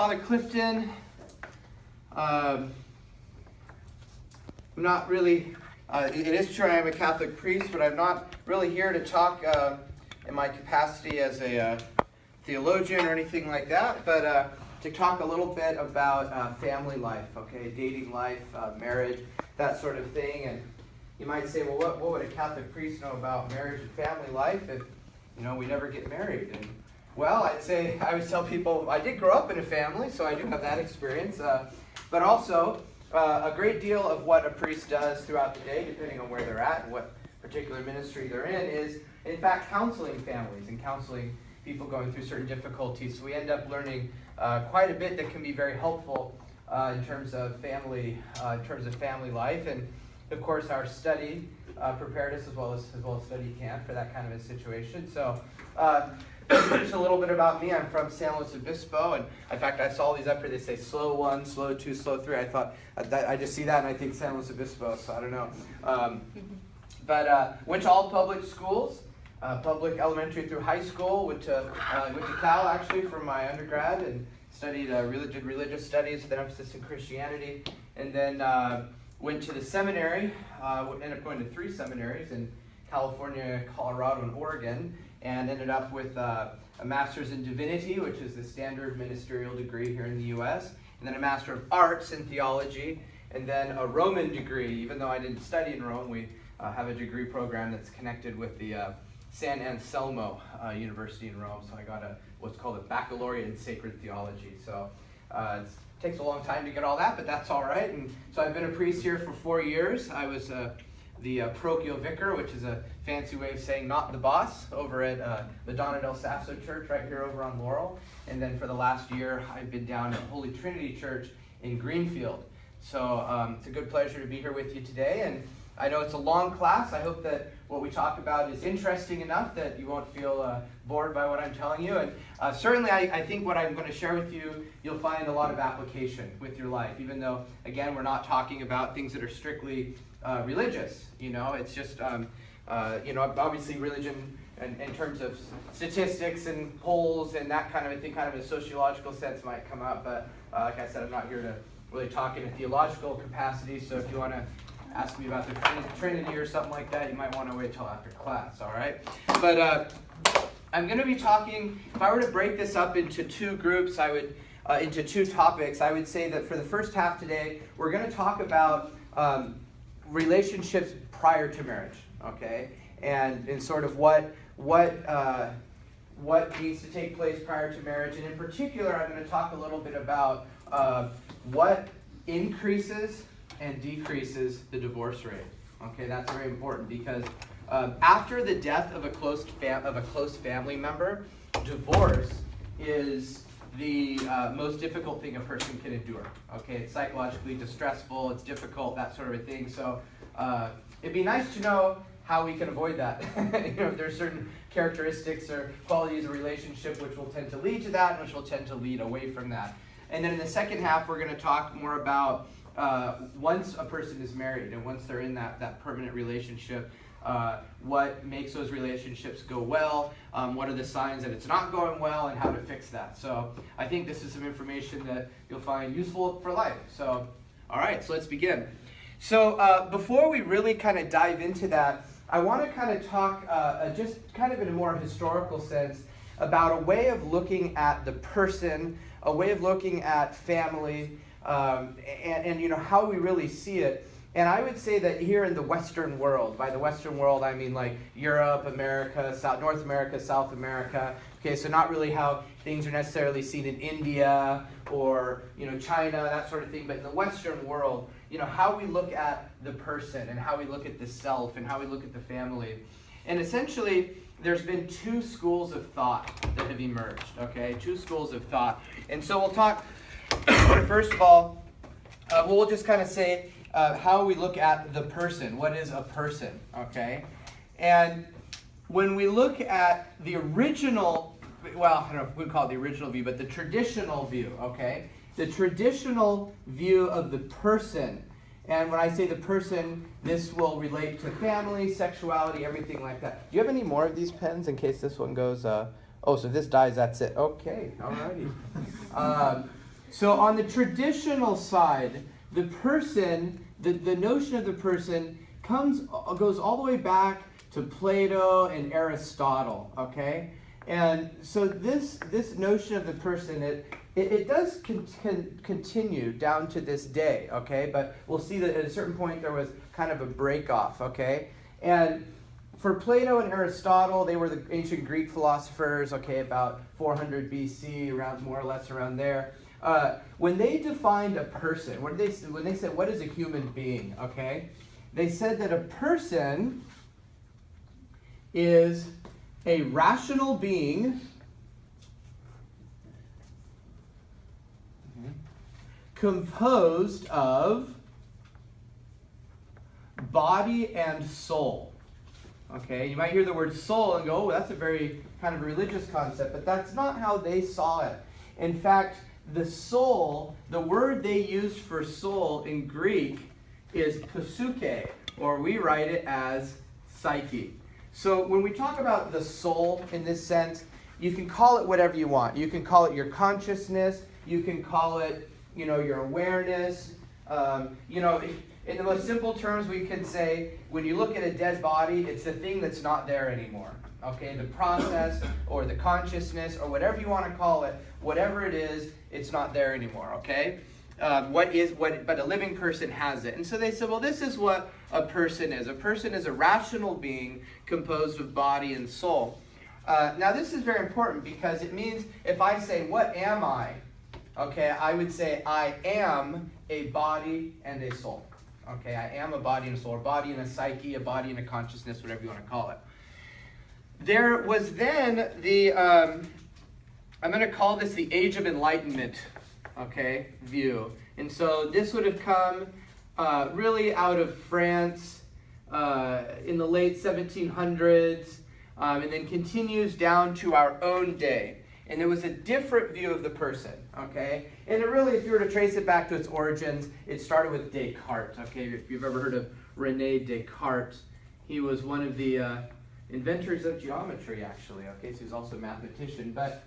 Father Clifton. I'm not really, it is true I am a Catholic priest, but I'm not really here to talk in my capacity as a theologian or anything like that, but to talk a little bit about family life, okay, dating life, marriage, that sort of thing. And you might say, well, what would a Catholic priest know about marriage and family life if, we never get married? And well, I always tell people, I did grow up in a family, so I do have that experience. But also, a great deal of what a priest does throughout the day, depending on where they're at and what particular ministry they're in, is, in fact, counseling families and counseling people going through certain difficulties. So we end up learning quite a bit that can be very helpful in terms of family life. And, of course, our study prepared us as well as study can for that kind of a situation. So, just a little bit about me. I'm from San Luis Obispo, and in fact, I saw these up here. They say slow 1, slow 2, slow 3. I thought I just see that, and I think San Luis Obispo. So I don't know. But went to all public schools, public elementary through high school. Went to Cal actually for my undergrad, and studied did religious studies with an emphasis in Christianity, and then went to the seminary. Ended up going to 3 seminaries in California, Colorado, and Oregon. And ended up with a master's in divinity, which is the standard ministerial degree here in the U.S., and then a master of arts in theology, and then a Roman degree. Even though I didn't study in Rome, we have a degree program that's connected with the San Anselmo University in Rome. So I got what's called a baccalaureate in sacred theology. So it takes a long time to get all that, but that's all right. And so I've been a priest here for 4 years. I was the parochial vicar, which is a fancy way of saying not the boss, over at Madonna del Sasso Church right here over on Laurel. And then for the last year, I've been down at Holy Trinity Church in Greenfield. So it's a good pleasure to be here with you today. And I know it's a long class. I hope that what we talk about is interesting enough that you won't feel bored by what I'm telling you. And certainly I think what I'm going to share with you, you'll find a lot of application with your life, even though, again, we're not talking about things that are strictly religious. It's just, obviously religion in terms of statistics and polls and that kind of, I think, kind of a sociological sense might come up. But like I said, I'm not here to really talk in a theological capacity. So if you want to ask me about the Trinity or something like that, you might want to wait till after class, all right? But I'm going to be talking, if I were to break this up into 2 groups, into 2 topics, I would say that for the first half today, we're going to talk about relationships prior to marriage, okay? And sort of what needs to take place prior to marriage. And in particular, I'm going to talk a little bit about what increases and decreases the divorce rate. Okay, that's very important because after the death of a close family member, divorce is the most difficult thing a person can endure. Okay, it's psychologically distressful, it's difficult, that sort of a thing. So it'd be nice to know how we can avoid that. If there's certain characteristics or qualities of relationship which will tend to lead to that, and which will tend to lead away from that. And then in the second half, we're going to talk more about once a person is married and once they're in that permanent relationship, what makes those relationships go well, what are the signs that it's not going well, and how to fix that. So I think this is some information that you'll find useful for life. So, all right, so let's begin. So before we really kind of dive into that, I want to kind of talk just kind of in a more historical sense about a way of looking at the person, a way of looking at family, and how we really see it. And I would say that here in the Western world, by the Western world I mean like Europe, America, North America, South America. Okay, so not really how things are necessarily seen in India or China, that sort of thing. But in the Western world, how we look at the person and how we look at the self and how we look at the family. And essentially, there's been 2 schools of thought that have emerged. Okay, 2 schools of thought. And so we'll talk. First of all, we'll just kind of say how we look at the person. What is a person, okay? And when we look at the original, well, I don't know if we call it the original view, but the traditional view, okay? The traditional view of the person. And when I say the person, this will relate to family, sexuality, everything like that. Do you have any more of these pens in case this one goes, oh, so this dies, that's it. Okay, all righty. So on the traditional side, the person, the notion of the person goes all the way back to Plato and Aristotle, okay? And so this notion of the person, it does continue down to this day, okay? But we'll see that at a certain point there was kind of a break-off, okay? And for Plato and Aristotle, they were the ancient Greek philosophers, okay, about 400 BC, around more or less around there. When they defined a person, when they said, what is a human being, okay? They said that a person is a rational being composed of body and soul. Okay, you might hear the word soul and go, oh, that's a very kind of religious concept, but that's not how they saw it. In fact, the soul, the word they used for soul in Greek is psyche, or we write it as psyche. So when we talk about the soul in this sense, you can call it whatever you want. You can call it your consciousness. You can call it, your awareness. In the most simple terms, we can say, when you look at a dead body, it's the thing that's not there anymore. Okay, the process or the consciousness or whatever you want to call it, whatever it is, it's not there anymore. Okay, but a living person has it. And so they said, well, this is what a person is. A person is a rational being composed of body and soul. Now, this is very important because it means if I say, what am I? Okay, I would say I am a body and a soul. Okay, I am a body and a soul, a body and a psyche, a body and a consciousness, whatever you want to call it. There was then I'm going to call this the Age of Enlightenment, okay, view. And so this would have come really out of France in the late 1700s, and then continues down to our own day. And there was a different view of the person, okay? And it really, if you were to trace it back to its origins, it started with Descartes, okay? If you've ever heard of René Descartes, he was one of the inventors of geometry, actually, okay? So he was also a mathematician. But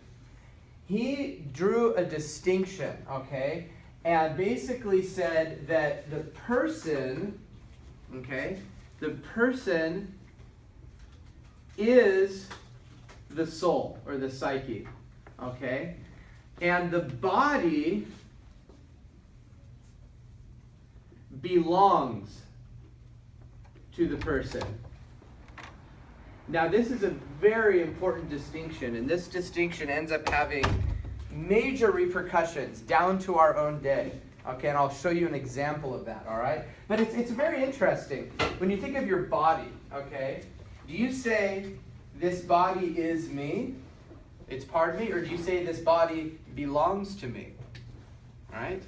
he drew a distinction, okay? And basically said that the person, okay, the person is the soul or the psyche. Okay? And the body belongs to the person. Now, this is a very important distinction, and this distinction ends up having major repercussions down to our own day. Okay, and I'll show you an example of that, all right? But it's very interesting. When you think of your body, okay, do you say, this body is me? It's part of me, or do you say this body belongs to me? All right?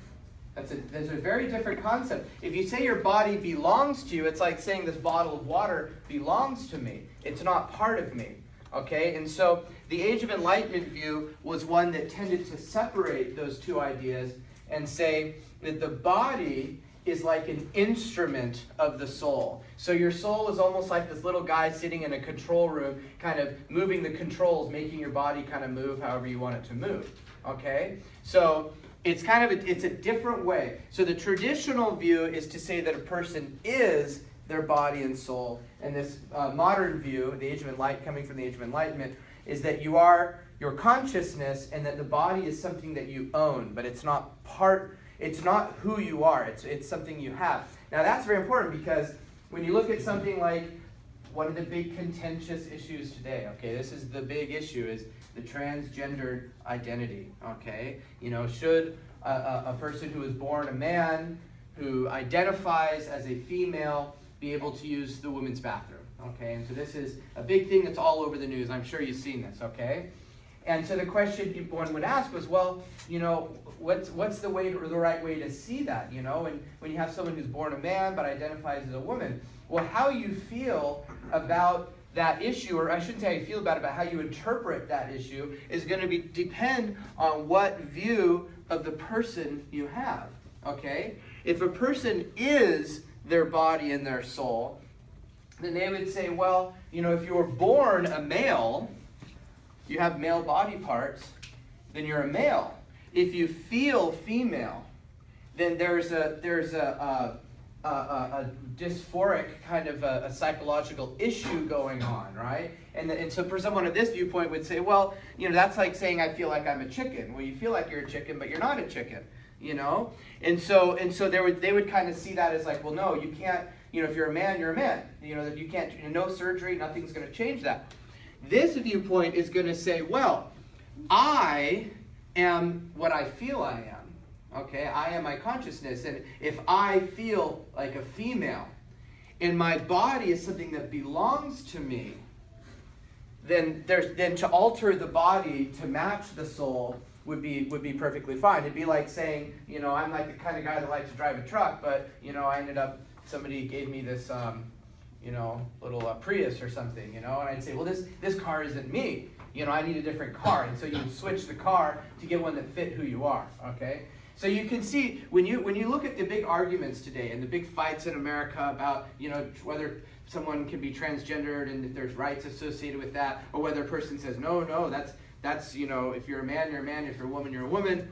That's a very different concept. If you say your body belongs to you, it's like saying this bottle of water belongs to me. It's not part of me. Okay? And so the Age of Enlightenment view was one that tended to separate those two ideas and say that the body is like an instrument of the soul. So your soul is almost like this little guy sitting in a control room, kind of moving the controls, making your body kind of move however you want it to move. Okay? So it's it's a different way. So the traditional view is to say that a person is their body and soul. And this modern view, the Age of Enlightenment, coming from the Age of Enlightenment, is that you are your consciousness and that the body is something that you own, but it's not who you are. It's something you have. Now that's very important because when you look at something like one of the big contentious issues today, okay, this is the big issue, is the transgendered identity, okay? Should a person who is born a man, who identifies as a female, be able to use the women's bathroom, okay? And so this is a big thing that's all over the news. I'm sure you've seen this, okay? And so the question one would ask was, well, what's the right way to see that, And when you have someone who's born a man but identifies as a woman, well, how you feel about that issue, or I shouldn't say how you feel about it, but how you interpret that issue is going to depend on what view of the person you have, okay? If a person is their body and their soul, then they would say, well, if you were born a male, you have male body parts, then you're a male. if you feel female, then there's a dysphoric kind of a psychological issue going on, right? And so for someone of this viewpoint would say, well, that's like saying I feel like I'm a chicken. Well, you feel like you're a chicken, but you're not a chicken, And so they would kind of see that as like, well, no, you can't, if you're a man, you're a man. That you can't, no surgery, nothing's going to change that. This viewpoint is going to say, well, I am what I feel I am. Okay, I am my consciousness, and if I feel like a female, and my body is something that belongs to me, then to alter the body to match the soul would be perfectly fine. It'd be like saying, I'm like the kind of guy that likes to drive a truck, but I ended up, somebody gave me this little Prius or something, and I'd say, well, this car isn't me. I need a different car, and so you switch the car to get one that fit who you are. Okay. So you can see, when you look at the big arguments today and the big fights in America about, whether someone can be transgendered and if there's rights associated with that, or whether a person says, no, that's if you're a man, you're a man, if you're a woman, you're a woman.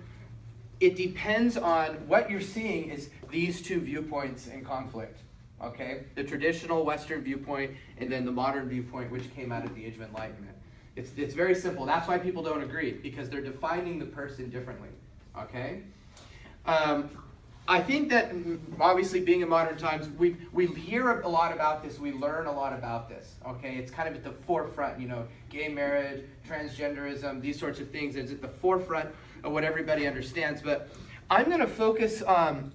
It depends on what you're seeing is these two viewpoints in conflict, okay? The traditional Western viewpoint and then the modern viewpoint, which came out of the Age of Enlightenment. It's very simple. That's why people don't agree, because they're defining the person differently, okay? I think that obviously being in modern times, we hear a lot about this, we learn a lot about this, okay? It's kind of at the forefront, gay marriage, transgenderism, these sorts of things. It's at the forefront of what everybody understands. But I'm going to focus on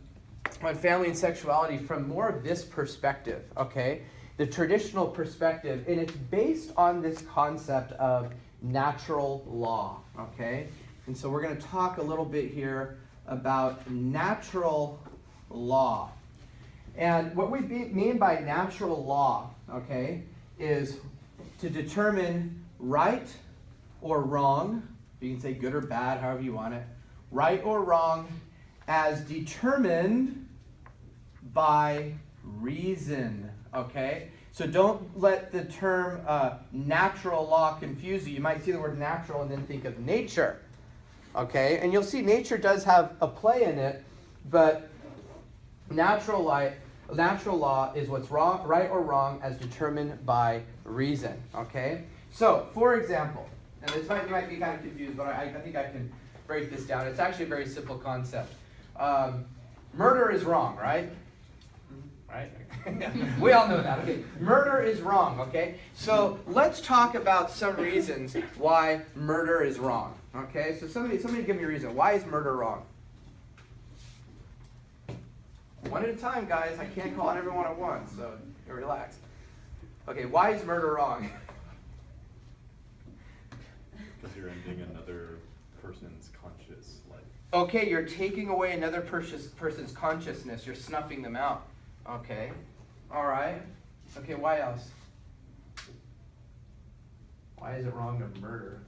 family and sexuality from more of this perspective, okay? The traditional perspective, and it's based on this concept of natural law, okay? And so we're going to talk a little bit here about natural law. And what we mean by natural law, okay, is to determine right or wrong. You can say good or bad, however you want it. Right or wrong as determined by reason, okay? So don't let the term natural law confuse you. You might see the word natural and then think of nature. Okay, and you'll see nature does have a play in it, but natural law is what's wrong, right or wrong as determined by reason. Okay, so for example, and you might be kind of confused, but I think I can break this down. It's actually a very simple concept. Murder is wrong, right? Right? We all know that. Okay, murder is wrong. Okay, so let's talk about some reasons why murder is wrong. Okay, so somebody give me a reason. Why is murder wrong? One at a time, guys. I can't call on everyone at once, so relax. Okay, why is murder wrong? Because you're ending another person's conscious life. Okay, you're taking away another person's consciousness. You're snuffing them out. Okay, all right. Okay, why else? Why is it wrong to murder?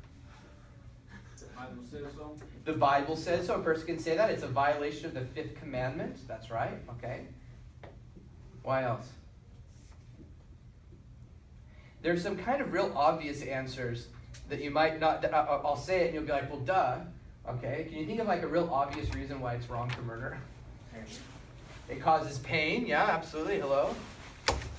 The Bible says so. The Bible says so. A person can say that. It's a violation of the 5th commandment. That's right. Okay. Why else? There's some kind of real obvious answers that you might not, I'll say it and you'll be like, well, duh. Okay. Can you think of like a real obvious reason why it's wrong to murder? It causes pain. Yeah, absolutely. Hello?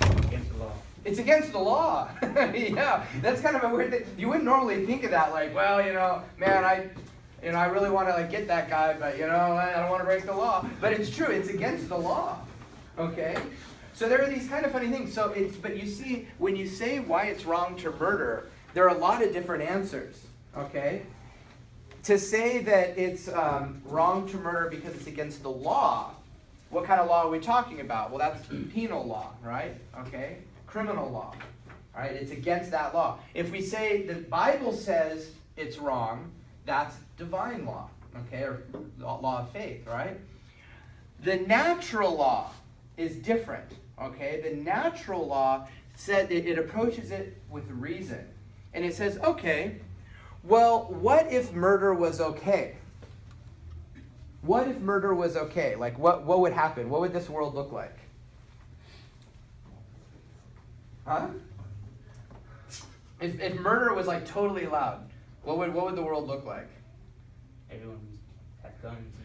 Against the law. It's against the law. Yeah, that's kind of a weird thing. You wouldn't normally think of that, like, well, man, I really want to get that guy, but I don't want to break the law. But it's true. It's against the law. Okay. So there are these kind of funny things. But you see, when you say why it's wrong to murder, there are a lot of different answers. Okay. To say that it's wrong to murder because it's against the law. What kind of law are we talking about? Well, that's penal law, right? Okay. Criminal law, right? It's against that law. If we say the Bible says it's wrong, that's divine law, okay, or law of faith, right? The natural law is different, okay? The natural law said it approaches it with reason, and it says, okay, well, what if murder was okay? What if murder was okay? Like, what would happen? What would this world look like? Huh? If murder was totally allowed, what would the world look like? Everyone's done to